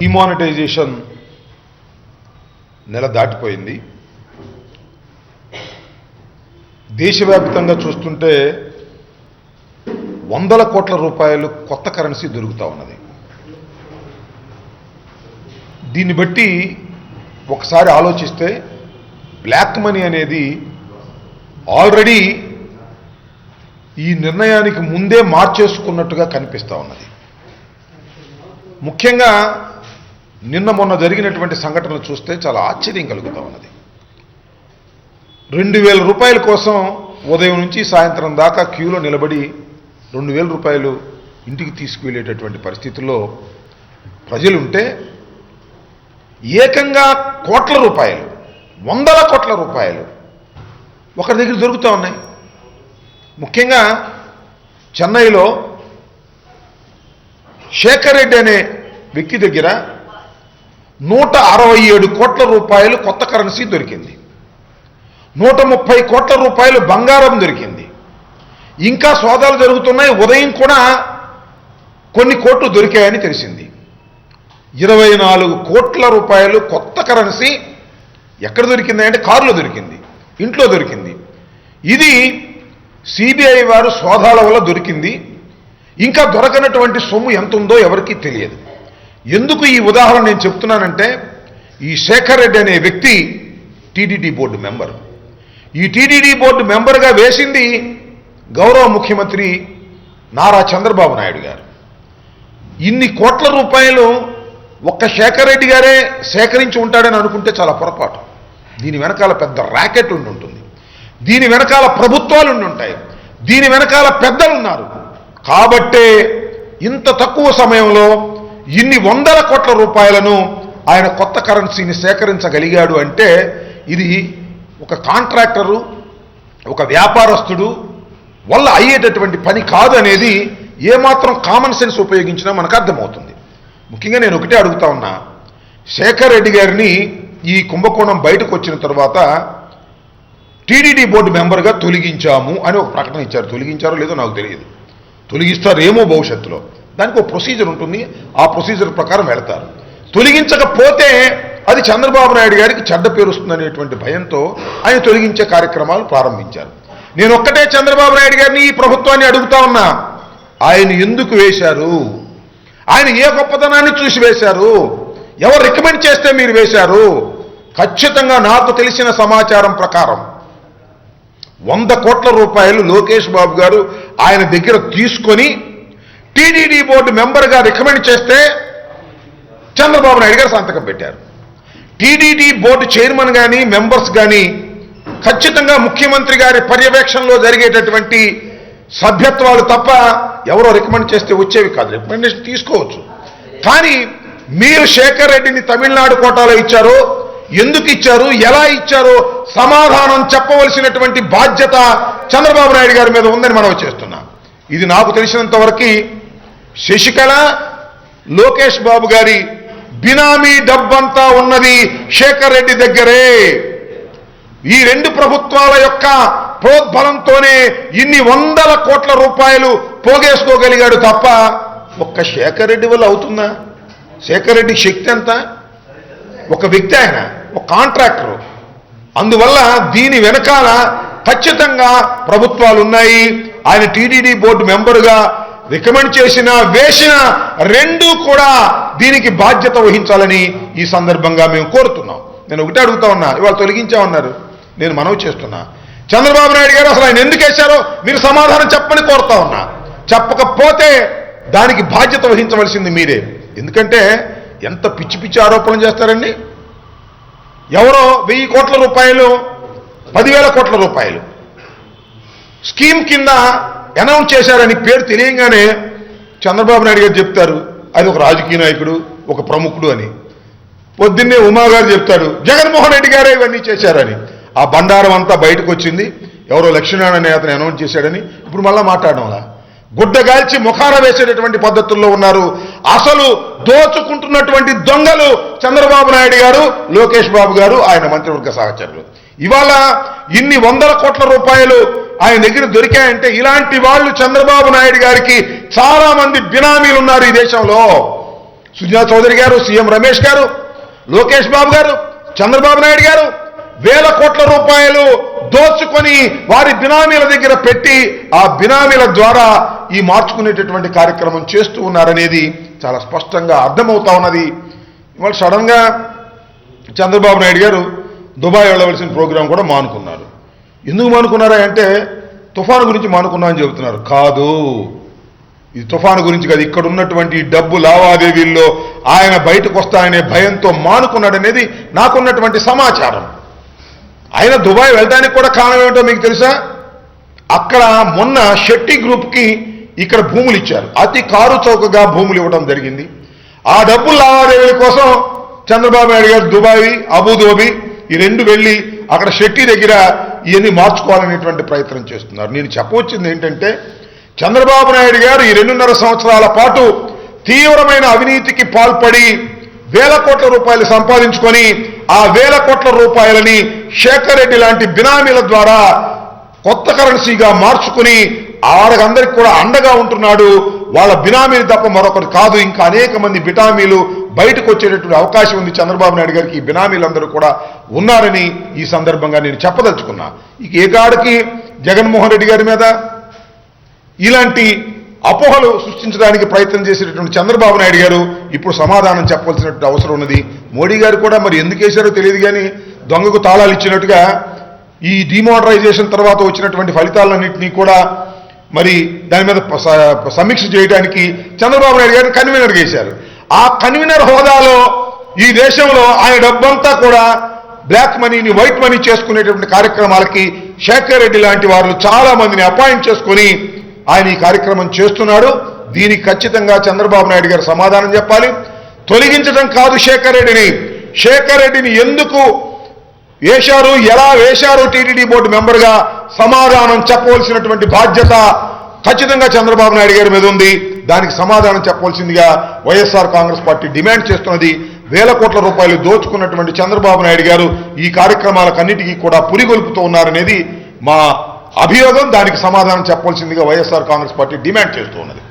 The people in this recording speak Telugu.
డిమానిటైజేషన్ నెల దాటిపోయింది. దేశవ్యాప్తంగా చూస్తుంటే వందల కోట్ల రూపాయలు కొత్త కరెన్సీ దొరుకుతూ ఉన్నది. దీన్ని బట్టి ఒకసారి ఆలోచిస్తే బ్లాక్ మనీ అనేది ఆల్రెడీ ఈ నిర్ణయానికి ముందే మార్చేసుకున్నట్టుగా కనిపిస్తూ ఉన్నది. ముఖ్యంగా నిన్న మొన్న జరిగినటువంటి సంఘటనలు చూస్తే చాలా ఆశ్చర్యం కలుగుతూ ఉన్నది. 2000 రూపాయల కోసం ఉదయం నుంచి సాయంత్రం దాకా క్యూలో నిలబడి 2000 రూపాయలు ఇంటికి తీసుకువెళ్ళేటటువంటి పరిస్థితుల్లో ప్రజలుంటే ఏకంగా కోట్ల రూపాయలు, వందల కోట్ల రూపాయలు ఒకరి దగ్గర దొరుకుతూ ఉన్నాయి. ముఖ్యంగా చెన్నైలో శేఖర్ రెడ్డి అనే వ్యక్తి దగ్గర 167 కోట్ల రూపాయలు కొత్త కరెన్సీ దొరికింది. 130 కోట్ల రూపాయలు బంగారం దొరికింది. ఇంకా సోదాలు జరుగుతున్నాయి. ఉదయం కూడా కొన్ని కోట్లు దొరికాయని తెలిసింది. 24 కోట్ల రూపాయలు కొత్త కరెన్సీ ఎక్కడ దొరికింది అంటే కారులో దొరికింది, ఇంట్లో దొరికింది. ఇది సిబిఐ వారు సోదాల వల్ల దొరికింది. ఇంకా దొరకనటువంటి సొమ్ము ఎంత ఉందో ఎవరికీ తెలియదు. ఎందుకు ఈ ఉదాహరణ నేను చెప్తున్నానంటే, ఈ శేఖర్ రెడ్డి అనే వ్యక్తి టీటీడీ బోర్డు మెంబర్. ఈ టీటీడీ బోర్డు మెంబర్గా వేసింది గౌరవ ముఖ్యమంత్రి నారా చంద్రబాబు నాయుడు గారు. ఇన్ని కోట్ల రూపాయలు ఒక్క శేఖర్ రెడ్డి గారే సేకరించి ఉంటాడని అనుకుంటే చాలా పొరపాటు. దీని వెనకాల పెద్ద ర్యాకెట్ ఉండి ఉంటుంది. దీని వెనకాల ప్రభుత్వాలు ఉండి ఉంటాయి. దీని వెనకాల పెద్దలు ఉన్నారు. కాబట్టే ఇంత తక్కువ సమయంలో ఇన్ని వందల కోట్ల రూపాయలను ఆయన కొత్త కరెన్సీని సేకరించగలిగాడు అంటే ఇది ఒక కాంట్రాక్టరు, ఒక వ్యాపారస్తుడు వల్ల అయ్యేటటువంటి పని కాదు అనేది ఏమాత్రం కామన్ సెన్స్ ఉపయోగించినా మనకు అర్థమవుతుంది. ముఖ్యంగా నేను ఒకటే అడుగుతా ఉన్నా, శేఖర్ రెడ్డి గారిని ఈ కుంభకోణం బయటకు వచ్చిన తర్వాత టీటీడీ బోర్డు మెంబర్గా తొలగించాము అని ఒక ప్రకటన ఇచ్చారు. తొలగించారో లేదో నాకు తెలియదు. తొలగిస్తారేమో భవిష్యత్తులో. దానికి ఒక ప్రొసీజర్ ఉంటుంది. ఆ ప్రొసీజర్ ప్రకారం వెళతారు. తొలగించకపోతే అది చంద్రబాబు నాయుడు గారికి చెడ్డ పేరు వస్తుందనేటువంటి భయంతో ఆయన తొలగించే కార్యక్రమాలు ప్రారంభించారు. నేను ఒక్కటే చంద్రబాబు నాయుడు గారిని, ఈ ప్రభుత్వాన్ని అడుగుతా ఉన్నా, ఆయన ఎందుకు వేశారు? ఆయన ఏ గొప్పతనాన్ని చూసి వేశారు? ఎవరు రికమెండ్ చేస్తే మీరు వేశారు? ఖచ్చితంగా నాకు తెలిసిన సమాచారం ప్రకారం 100 కోట్ల రూపాయలు లోకేష్ బాబు గారు ఆయన దగ్గర తీసుకొని టీటీడీ బోర్డు మెంబర్గా రికమెండ్ చేస్తే చంద్రబాబు నాయుడు గారు సంతకం పెట్టారు. టీటీడీ బోర్డు చైర్మన్ కానీ మెంబర్స్ కానీ ఖచ్చితంగా ముఖ్యమంత్రి గారి పర్యవేక్షణలో జరిగేటటువంటి సభ్యత్వాలు తప్ప ఎవరో రికమెండ్ చేస్తే వచ్చేవి కాదు. రికమెండేషన్ తీసుకోవచ్చు. కానీ మీరు శేఖర్ రెడ్డిని తమిళనాడు కోటాలో ఇచ్చారో, ఎందుకు ఇచ్చారు, ఎలా ఇచ్చారో సమాధానం చెప్పవలసినటువంటి బాధ్యత చంద్రబాబు నాయుడు గారి మీద ఉందని మనం చేస్తున్నాం. ఇది నాకు తెలిసినంత వరకు శశికళ, లోకేష్ బాబు గారి బినామీ డబ్బంతా ఉన్నది శేఖర్ రెడ్డి దగ్గరే. ఈ రెండు ప్రభుత్వాల యొక్క ప్రోద్బలంతోనే ఇన్ని వందల కోట్ల రూపాయలు పోగేసుకోగలిగాడు తప్ప ఒక్క శేఖర్ రెడ్డి వల్ల అవుతుందా? శేఖర్ రెడ్డి శక్తి ఎంత? ఒక వ్యక్తి, ఆయన ఒక కాంట్రాక్టరు. అందువల్ల దీని వెనకాల ఖచ్చితంగా ప్రభుత్వాలు ఉన్నాయి. ఆయన టీటీడీ బోర్డు మెంబరుగా రికమెండ్ చేసిన, వేసిన రెండూ కూడా దీనికి బాధ్యత వహించాలని ఈ సందర్భంగా మేము కోరుతున్నాం. నేను ఒకటే అడుగుతా ఉన్నా, ఇవాళ తొలగించామన్నారు, నేను మనవి చేస్తున్నా, చంద్రబాబు నాయుడు గారు అసలు ఆయన ఎందుకు వేశారో మీరు సమాధానం చెప్పని కోరుతా ఉన్నా. చెప్పకపోతే దానికి బాధ్యత వహించవలసింది మీరే. ఎందుకంటే ఎంత పిచ్చి పిచ్చి ఆరోపణలు చేస్తారండి. ఎవరో 1000 కోట్ల రూపాయలు, 10,000 కోట్ల రూపాయలు స్కీమ్ కింద అనౌన్స్ చేశారని పేరు తెలియంగానే చంద్రబాబు నాయుడు గారు చెప్తారు అది ఒక రాజకీయ నాయకుడు, ఒక ప్రముఖుడు అని. పొద్దున్నే ఉమా గారు చెప్తాడు జగన్మోహన్ రెడ్డి గారే ఇవన్నీ చేశారని. ఆ బండారం అంతా బయటకు వచ్చింది. ఎవరో లక్ష్మీనారాయణ అనే అతను అనౌన్స్ చేశాడని ఇప్పుడు మళ్ళా మాట్లాడడంలా గుడ్డగాల్చి ముఖాన వేసేటటువంటి పద్ధతుల్లో ఉన్నారు. అసలు దోచుకుంటున్నటువంటి దొంగలు చంద్రబాబు నాయుడు గారు, లోకేష్ బాబు గారు, ఆయన మంత్రివర్గ సహచరులు. ఇవాళ ఇన్ని వందల కోట్ల రూపాయలు ఆయన దగ్గర దొరికాయంటే ఇలాంటి వాళ్ళు చంద్రబాబు నాయుడు గారికి చాలా మంది బినామీలు ఉన్నారు ఈ దేశంలో. సుజనా చౌదరి గారు, సీఎం రమేష్ గారు, లోకేష్ బాబు గారు, చంద్రబాబు నాయుడు గారు వేల కోట్ల రూపాయలు దోచుకొని వారి బినామీల దగ్గర పెట్టి ఆ బినామీల ద్వారా ఈ మార్చుకునేటటువంటి కార్యక్రమం చేస్తూ ఉన్నారనేది చాలా స్పష్టంగా అర్థమవుతా ఉన్నది. ఇవాళ సడన్ గా చంద్రబాబు నాయుడు గారు దుబాయ్ వెళ్ళవలసిన ప్రోగ్రాం కూడా మానుకున్నారు. ఎందుకు మానుకున్నారా అంటే తుఫాను గురించి మానుకున్నా అని చెబుతున్నారు. కాదు, ఇది తుఫాను గురించి కాదు, ఇక్కడ ఉన్నటువంటి డబ్బు లావాదేవీల్లో ఆయన బయటకు వస్తాయనే భయంతో మానుకున్నాడనేది నాకున్నటువంటి సమాచారం. ఆయన దుబాయ్ వెళ్ళడానికి కూడా కారణం ఏమిటో మీకు తెలుసా? అక్కడ మొన్న షెట్టి గ్రూప్కి ఇక్కడ భూములు ఇచ్చారు, అతి కారు చౌకగా భూములు ఇవ్వడం జరిగింది. ఆ డబ్బుల లావాదేవీల కోసం చంద్రబాబు నాయుడు గారు దుబాయ్, అబుదాబి ఈ రెండు వెళ్ళి అక్కడ షెట్టి దగ్గర ఇవన్నీ మార్చుకోవాలనేటువంటి ప్రయత్నం చేస్తున్నారు. నేను చెప్పవచ్చింది ఏంటంటే చంద్రబాబు నాయుడు గారు ఈ 2.5 సంవత్సరాల పాటు తీవ్రమైన అవినీతికి పాల్పడి వేల కోట్ల రూపాయలు సంపాదించుకొని ఆ వేల కోట్ల రూపాయలని శేఖర్ రెడ్డి లాంటి బినామీల ద్వారా కొత్త కరెన్సీగా మార్చుకుని వాళ్ళకందరికి కూడా అండగా ఉంటున్నాడు. వాళ్ళ బినామీలు తప్ప మరొకరు కాదు, ఇంకా అనేక మంది బినామీలు బయటకు వచ్చేటటువంటి అవకాశం ఉంది చంద్రబాబు నాయుడు గారికి. ఈ బినామీలందరూ కూడా ఉన్నారని ఈ సందర్భంగా నేను చెప్పదలుచుకున్నా. ఇక ఏకాడికి జగన్మోహన్ రెడ్డి గారి మీద ఇలాంటి అపోహలు సృష్టించడానికి ప్రయత్నం చేసేటటువంటి చంద్రబాబు నాయుడు గారు ఇప్పుడు సమాధానం చెప్పవలసినటువంటి అవసరం ఉన్నది. మోడీ గారు కూడా మరి ఎందుకు వేశారో తెలియదు కానీ దొంగకు తాళాలు ఇచ్చినట్టుగా ఈ డిమానిటైజేషన్ తర్వాత వచ్చినటువంటి ఫలితాలన్నింటినీ కూడా మరి దాని మీద సమీక్ష చేయడానికి చంద్రబాబు నాయుడు గారిని కన్వీనర్ చేశారు. ఆ కన్వీనర్ హోదాలో ఈ దేశంలో ఆయన డబ్బంతా కూడా బ్లాక్ మనీని వైట్ మనీ చేసుకునేటువంటి కార్యక్రమాలకి శేఖర్ రెడ్డి లాంటి వారు చాలా మందిని అపాయింట్ చేసుకుని ఆయన ఈ కార్యక్రమం చేస్తున్నాడు. దీనికి ఖచ్చితంగా చంద్రబాబు నాయుడు గారు సమాధానం చెప్పాలి. తొలగించడం కాదు శేఖర్ రెడ్డిని ఎందుకు వేశారు, ఎలా వేశారు టీటీడీ బోర్డు మెంబర్గా సమాధానం చెప్పవలసినటువంటి బాధ్యత ఖచ్చితంగా చంద్రబాబు నాయుడు గారి మీద ఉంది. దానికి సమాధానం చెప్పవలసిందిగా వైఎస్ఆర్ కాంగ్రెస్ పార్టీ డిమాండ్ చేస్తున్నది. వేల కోట్ల రూపాయలు దోచుకున్నటువంటి చంద్రబాబు నాయుడు గారు ఈ కార్యక్రమాలకన్నిటికీ కూడా పురిగొల్పుతూ ఉన్నారనేది మా అభియోగం. దానికి సమాధానం చెప్పవలసిందిగా వైఎస్ఆర్ కాంగ్రెస్ పార్టీ డిమాండ్ చేస్తూ ఉన్నది.